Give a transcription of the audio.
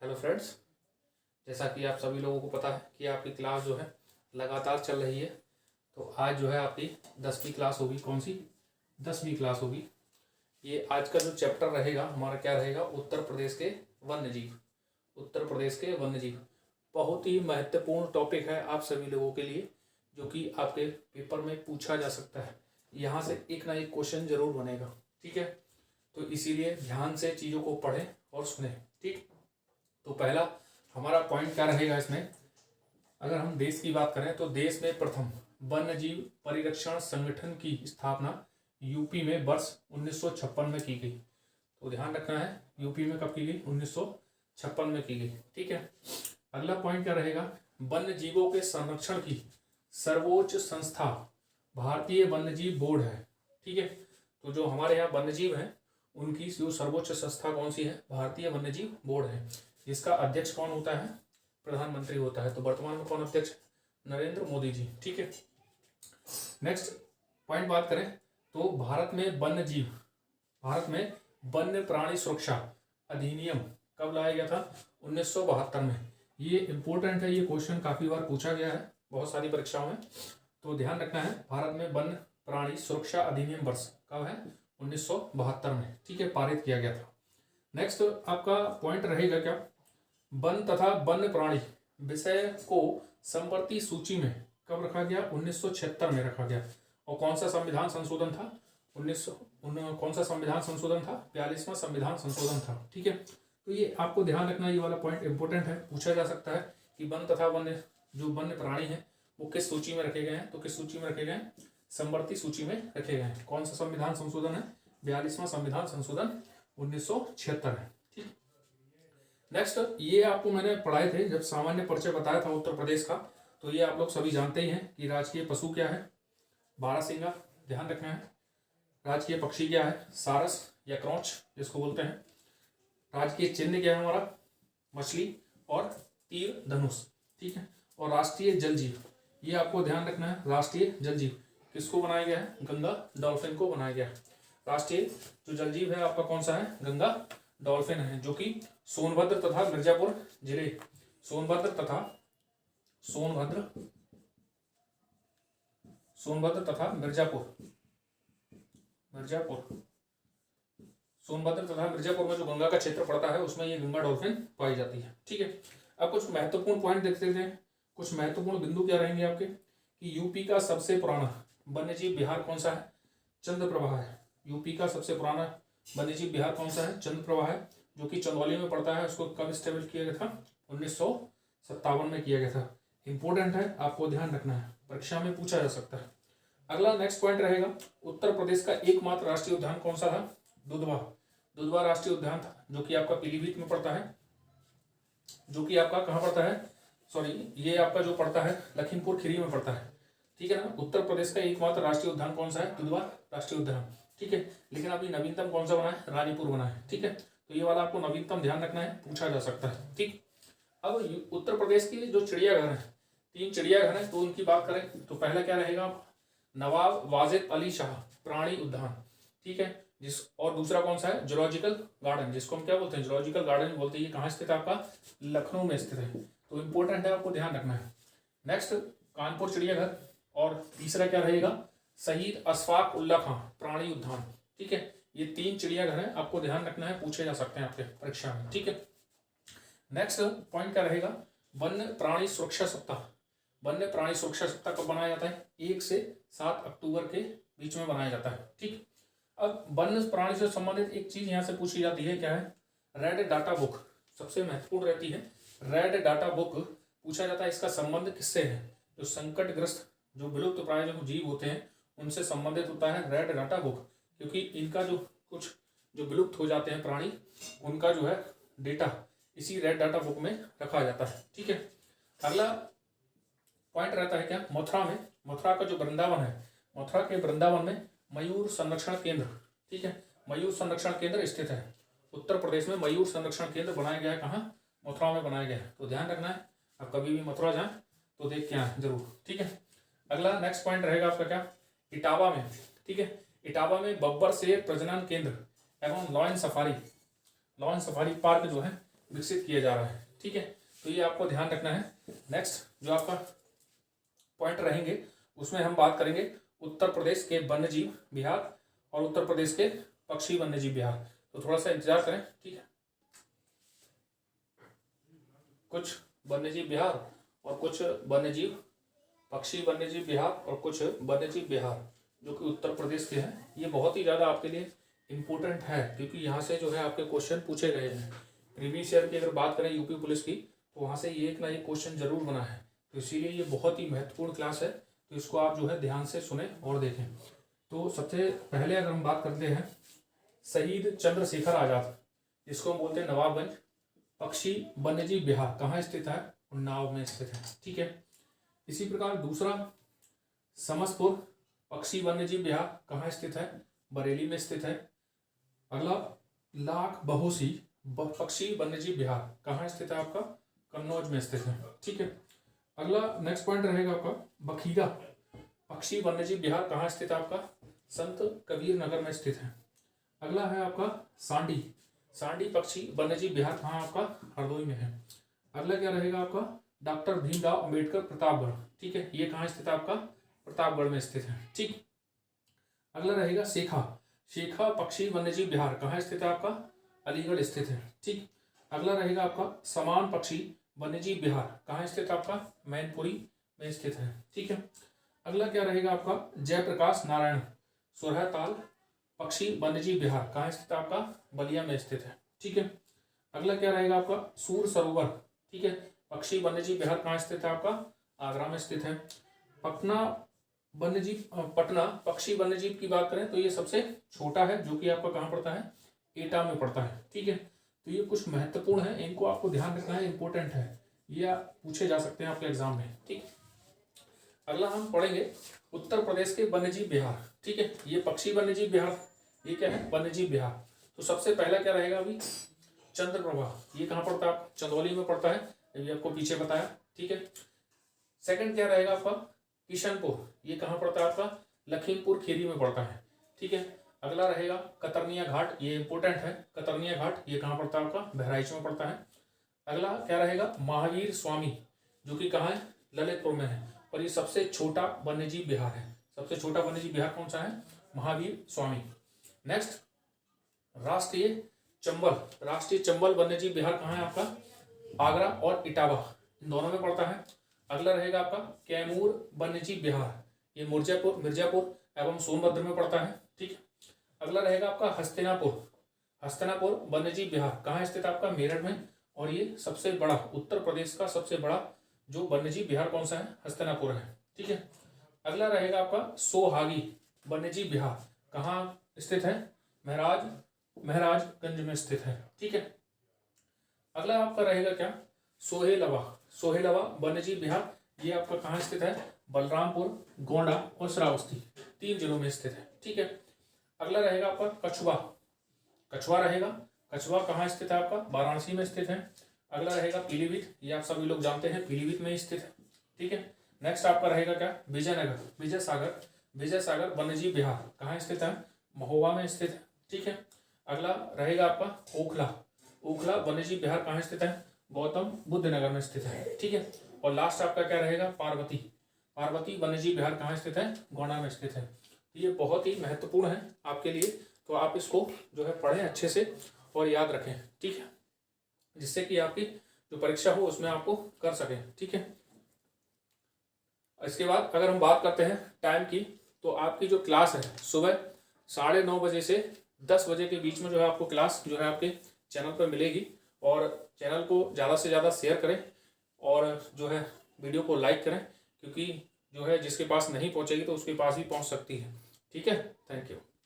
Hello friends, जैसा कि आप सभी लोगों को पता है कि आपकी क्लास जो है लगातार चल रही है। तो आज जो है आपकी 10वीं क्लास होगी। कौन सी 10वीं क्लास होगी। ये आज का जो चैप्टर रहेगा हमारा क्या रहेगा, उत्तर प्रदेश के वन्य जीव। उत्तर प्रदेश के वन्य जीव बहुत ही महत्वपूर्ण टॉपिक है आप सभी लोगों के लिए, जो कि आपके पेपर में पूछा जा सकता है। यहाँ से एक ना एक क्वेश्चन जरूर बनेगा, ठीक है। तो इसीलिए ध्यान से चीज़ों को पढ़ें और सुने, ठीक। तो पहला हमारा पॉइंट क्या रहेगा इसमें, अगर हम देश की बात करें तो देश में प्रथम वन्य जीव परिरक्षण संगठन की स्थापना यूपी में वर्ष 1956 में की गई। तो ध्यान रखना है, यूपी में कब की गई, 1956 में की गई, ठीक है। अगला पॉइंट क्या रहेगा, वन्य जीवों के संरक्षण की सर्वोच्च संस्था भारतीय वन्य जीव बोर्ड है, ठीक है। तो जो हमारे यहाँ वन्य जीव हैं उनकी जो सर्वोच्च संस्था कौन सी है, भारतीय वन्य जीव बोर्ड है, जिसका अध्यक्ष कौन होता है, प्रधानमंत्री होता है। तो वर्तमान में कौन अध्यक्ष, नरेंद्र मोदी जी, ठीक है। नेक्स्ट पॉइंट बात करें तो भारत में वन्य प्राणी सुरक्षा अधिनियम कब लाया गया था, 1972 में। ये इंपॉर्टेंट है, ये क्वेश्चन काफी बार पूछा गया है बहुत सारी परीक्षाओं में। तो ध्यान रखना है, भारत में वन्य प्राणी सुरक्षा अधिनियम वर्ष कब है, 1972 में, ठीक है, पारित किया गया था। नेक्स्ट आपका पॉइंट रहेगा क्या, वन तथा वन्य प्राणी विषय को संवर्ती सूची में कब रखा गया, 1976 में रखा गया। और कौन सा संविधान संशोधन था, कौन सा संविधान संशोधन था, 42वां संविधान संशोधन था, ठीक है। तो ये आपको ध्यान रखना, ये वाला पॉइंट इंपोर्टेंट है, पूछा जा सकता है कि वन तथा वन्य जो वन्य प्राणी है वो किस सूची में रखे गए हैं। तो किस सूची में रखे गए हैं, संवर्ती सूची में रखे गए हैं। कौन सा संविधान संशोधन है, 42वां संविधान संशोधन 1976 है, ठीक। नेक्स्ट ये आपको मैंने पढ़ाए थे जब सामान्य परिचय बताया था उत्तर प्रदेश का। तो ये आप लोग सभी जानते ही हैं कि राजकीय पशु क्या है, बारहसिंगा, ध्यान रखना है। राजकीय पक्षी क्या है, सारस या क्रॉच जिसको बोलते हैं। राजकीय चिन्ह क्या है हमारा, मछली और तीर धनुष, ठीक है। और राष्ट्रीय जल जीव, ये आपको ध्यान रखना है, राष्ट्रीय जल जीव किसको बनाया गया है, गंगा डॉल्फिन को बनाया गया है। राष्ट्रीय जो जल जीव है आपका कौन सा है, गंगा डॉल्फिन है, जो कि सोनभद्र तथा मिर्जापुर जिले, सोनभद्र तथा मिर्जापुर में जो गंगा का क्षेत्र पड़ता है उसमें ये गंगा डॉल्फिन पाई जाती है, ठीक है। अब कुछ महत्वपूर्ण पॉइंट देखते थे, कुछ महत्वपूर्ण बिंदु क्या रहेंगे आपके, कि यूपी का सबसे पुराना वन्यजीव विहार कौन सा है, चंद्रप्रभा है। यूपी का सबसे पुराना वन्यजीव विहार कौन सा है, चंद्रप्रभा है, जो कि चंदौली में पड़ता है। उसको कब स्टेब्लिश किया गया था, 1957 में किया गया था। इंपॉर्टेंट है, आपको ध्यान रखना है, परीक्षा में पूछा जा सकता है। अगला नेक्स्ट पॉइंट रहेगा, उत्तर प्रदेश का एकमात्र राष्ट्रीय उद्यान कौन सा था, दुधवा राष्ट्रीय उद्यान था, जो कि आपका पीलीभीत में पड़ता है, जो कि आपका कहाँ पड़ता है, सॉरी ये आपका जो पड़ता है लखीमपुर खीरी में पड़ता है, ठीक है ना। उत्तर प्रदेश का एकमात्र राष्ट्रीय उद्यान कौन सा है, दुधवा राष्ट्रीय उद्यान, ठीक है। लेकिन अभी नवीनतम कौन सा बना है, रानीपुर बना है, ठीक है। तो ये वाला आपको नवीनतम ध्यान रखना है, पूछा जा सकता है, ठीक। अब उत्तर प्रदेश के जो चिड़ियाघर है, 3 चिड़ियाघर है, तो उनकी बात करें तो पहला क्या रहेगा, नवाब वाजिद अली शाह प्राणी उद्यान, ठीक है। और दूसरा कौन सा है, जूलॉजिकल गार्डन, जिसको हम क्या बोलते हैं, जूलॉजिकल गार्डन बोलते हैं। ये कहाँ स्थित है आपका, लखनऊ में स्थित है। तो इंपॉर्टेंट है, आपको ध्यान रखना है। नेक्स्ट कानपुर चिड़ियाघर, और तीसरा क्या रहेगा, शहीद अशफाक उल्ला खां प्राणी उद्यान, ठीक है। ये 3 चिड़ियाघर है, आपको ध्यान रखना है, पूछे जा सकते हैं आपके परीक्षा में, ठीक है। नेक्स्ट पॉइंट क्या रहेगा, वन्य प्राणी सुरक्षा सप्ताह। वन्य प्राणी सुरक्षा सप्ताह कब बनाया जाता है, 1 से 7 अक्टूबर के बीच में बनाया जाता है, ठीक। अब वन्य प्राणी से संबंधित एक चीज यहाँ से पूछी जाती है, क्या है, रेड डाटा बुक सबसे महत्वपूर्ण रहती है। रेड डाटा बुक पूछा जाता है, इसका संबंध किससे है, जो संकटग्रस्त जो विलुप्त प्राय जो जीव होते हैं उनसे संबंधित होता है रेड डाटा बुक, क्योंकि इनका जो कुछ जो विलुप्त हो जाते हैं प्राणी, उनका जो है डेटा इसी रेड डाटा बुक में रखा जाता है, ठीक है। अगला पॉइंट रहता है क्या, मथुरा का जो वृंदावन है, मथुरा के वृंदावन में मयूर संरक्षण केंद्र, ठीक है, मयूर संरक्षण केंद्र स्थित है। उत्तर प्रदेश में मयूर संरक्षण केंद्र बनाया गया है, कहाँ, मथुरा में बनाया गया है। तो ध्यान रखना है, आप कभी भी मथुरा जाएं तो देख के आए जरूर, ठीक है। अगला नेक्स्ट पॉइंट रहेगा आपका क्या, इटावा में, ठीक है, इटावा में बब्बर शेर प्रजनन केंद्र एवं लॉयन सफारी पार्क जो है विकसित किया जा रहा है। ठीक है, तो ये आपको ध्यान रखना है। नेक्स्ट जो आपका पॉइंट रहेंगे उसमें हम बात करेंगे उत्तर प्रदेश के वन्यजीव विहार और उत्तर प्रदेश के पक्षी वन्यजीव विहार। तो थोड़ा सा इंतजार करें। ठीक है, कुछ वन्यजीव विहार और कुछ वन्यजीव पक्षी वन्यजीव विहार और कुछ वन्यजीव विहार जो कि उत्तर प्रदेश के हैं। ये बहुत ही ज़्यादा आपके लिए इम्पोर्टेंट है क्योंकि यहाँ से जो है आपके क्वेश्चन पूछे गए हैं। प्रीवियस ईयर की अगर बात करें यूपी पुलिस की तो वहाँ से ये एक ना एक क्वेश्चन जरूर बना है। तो इसीलिए ये बहुत ही महत्वपूर्ण क्लास है, तो इसको आप जो है ध्यान से सुने और देखें। तो सबसे पहले अगर हम बात करते हैं शहीद चंद्रशेखर आज़ाद, जिसको हम बोलते हैं नवाबगंज पक्षी वन्यजीव विहार कहाँ स्थित है? उन्नाव में स्थित है। ठीक है, इसी प्रकार दूसरा समसपुर पक्षी वन्यजीव विहार कहाँ स्थित है? बरेली में स्थित है। अगला लाख बहोसी पक्षी वन्यजीव विहार कहाँ स्थित है? आपका कन्नौज में स्थित है। ठीक है, अगला नेक्स्ट पॉइंट रहेगा आपका बखीरा पक्षी वन्यजीव विहार कहाँ स्थित है? आपका संत कबीर नगर में स्थित है। अगला है आपका सांडी पक्षी वन्यजीव विहार कहाँ? आपका हरदोई में है। अगला क्या रहेगा आपका डॉक्टर भीमराव अंबेडकर प्रतापगढ़। ठीक है, ये कहाँ स्थित है? आपका प्रतापगढ़ में स्थित है। ठीक, अगला रहेगा शेखा पक्षी वन्यजीव विहार कहाँ स्थित है? आपका अलीगढ़ स्थित है। ठीक, अगला रहेगा आपका समान पक्षी वन्यजीव विहार कहाँ स्थित है? आपका मैनपुरी में स्थित है। ठीक है, अगला क्या रहेगा आपका जयप्रकाश नारायण सुरहताल पक्षी वन्यजीव विहार कहाँ स्थित है? आपका बलिया में स्थित है। ठीक है, अगला क्या रहेगा आपका सूर सरोवर। ठीक है, पक्षी वन्यजीव विहार कहाँ स्थित है? आपका आगरा में स्थित है। पटना पक्षी वन्यजीव की बात करें तो ये सबसे छोटा है जो कि आपका कहाँ पड़ता है? एटा में पड़ता है। ठीक है, तो ये कुछ महत्वपूर्ण है, इनको आपको ध्यान रखना है, इंपॉर्टेंट है, ये पूछे जा सकते हैं आपके एग्जाम में। ठीक, अगला हम पढ़ेंगे उत्तर प्रदेश के वन्यजीव विहार। ठीक है, ये पक्षी वन्यजीव विहार, ये क्या है? वन्यजीव विहार। तो सबसे पहला क्या रहेगा अभी? चंद्रप्रभा, ये कहाँ पड़ता है? चंदौली में पड़ता है, ये आपको पीछे बताया। ठीक है, सेकंड क्या रहेगा आपका? किशनपुर, ये कहाँ पड़ता है? आपका लखीमपुर खीरी में पड़ता है। ठीक है, अगला रहेगा कतरनिया घाट, ये इंपोर्टेंट है। कतरनिया घाट ये कहाँ पड़ता है? आपका बहराइच में पड़ता है। अगला क्या रहेगा? महावीर स्वामी, जो कि कहाँ है? ललितपुर में है, और ये सबसे छोटा वन्यजीव विहार है। सबसे छोटा वन्यजीव विहार कौन सा है? महावीर स्वामी। नेक्स्ट राष्ट्रीय चंबल वन्यजीव विहार कहाँ है? आपका आगरा और इटावा, इन दोनों में पड़ता है। अगला रहेगा आपका कैमूर वन्यजीव विहार, ये मिर्जापुर एवं सोनभद्र में पड़ता है। ठीक है, अगला रहेगा आपका हस्तिनापुर वन्यजीव विहार कहाँ स्थित है? आपका मेरठ में, और ये सबसे बड़ा उत्तर प्रदेश का सबसे बड़ा जो वन्यजीव विहार कौन सा है? हस्तिनापुर है। ठीक है, अगला रहेगा आपका सोहागी वन्यजीव विहार कहाँ स्थित है? महराजगंज में स्थित है। ठीक है, अगला आपका रहेगा क्या? सोहेलवा वन्यजीव विहार, ये आपका कहाँ स्थित है? बलरामपुर, गोंडा और श्रावस्ती, 3 जिलों में स्थित है। ठीक है, अगला रहेगा आपका कछुआ रहेगा। कछुआ कहाँ स्थित है? आपका वाराणसी में स्थित है। अगला रहेगा पीलीभीत, ये आप सभी लोग जानते हैं, पीलीभीत में स्थित है। ठीक है, नेक्स्ट आपका रहेगा क्या? विजय सागर वन्यजीव विहार कहाँ स्थित है? महोबा में स्थित है। ठीक है, अगला रहेगा आपका ओखला वन्यजीव विहार कहाँ स्थित है? गौतम बुद्ध नगर में स्थित है। ठीक है, और लास्ट आपका क्या रहेगा? पार्वती वन्यजीव विहार कहाँ स्थित है? गोंडा में स्थित है। ये बहुत ही महत्वपूर्ण है आपके लिए, तो आप इसको जो है पढ़ें अच्छे से और याद रखें। ठीक है, जिससे कि आपकी जो परीक्षा हो उसमें आपको कर सकें। ठीक है, इसके बाद अगर हम बात करते हैं टाइम की, तो आपकी जो क्लास है सुबह 9:30 बजे से 10 बजे के बीच में जो है आपको क्लास जो है आपके चैनल पर मिलेगी। और चैनल को ज़्यादा से ज़्यादा शेयर करें और जो है वीडियो को लाइक करें, क्योंकि जो है जिसके पास नहीं पहुंचेगी तो उसके पास भी पहुंच सकती है। ठीक है, थैंक यू।